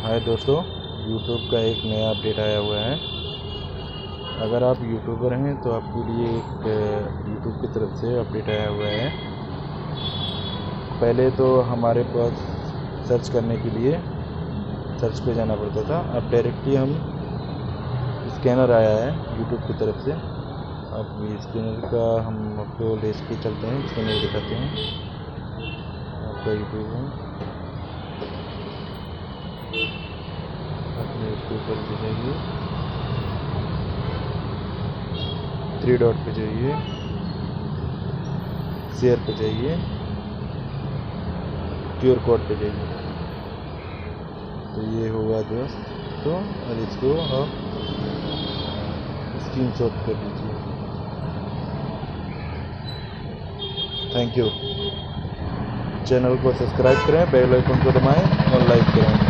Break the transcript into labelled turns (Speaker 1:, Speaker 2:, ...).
Speaker 1: हाय दोस्तों, यूट्यूब का एक नया अपडेट आया हुआ है। अगर आप यूट्यूबर हैं तो आपके लिए एक यूट्यूब की तरफ से अपडेट आया हुआ है। पहले तो हमारे पास सर्च करने के लिए सर्च पे जाना पड़ता था, अब डायरेक्टली हम स्कैनर आया है यूट्यूब की तरफ से। अब स्कैनर का हम आपको ले के चलते हैं, स्कैनर दिखाते हैं। आपका यूट्यूब है, अपने इसके ऊपर जाइए, 3 डॉट पे जाइए, शेयर पे जाइए, क्यूआर कोड पे जाइए। तो ये होगा दोस्तों, और इसको आप स्क्रीनशॉट कर लीजिए। Thank you. चैनल को सब्सक्राइब करें, बेल आइकन को दबाएं और लाइक करें।